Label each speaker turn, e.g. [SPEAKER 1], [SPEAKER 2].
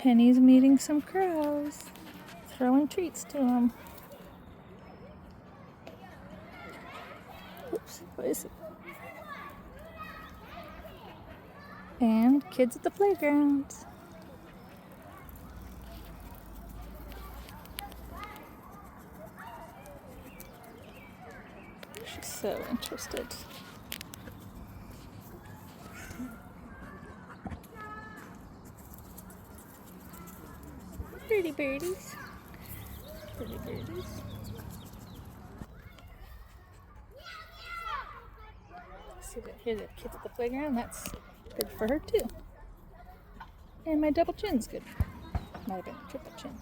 [SPEAKER 1] Penny's meeting some crows, throwing treats to them. Oops, what is it? And kids at the playground. She's so interested. Pretty birdies. Pretty birdies. See that here, the kids at the playground. That's good for her too. And my double chin's good. Might have been a triple chin.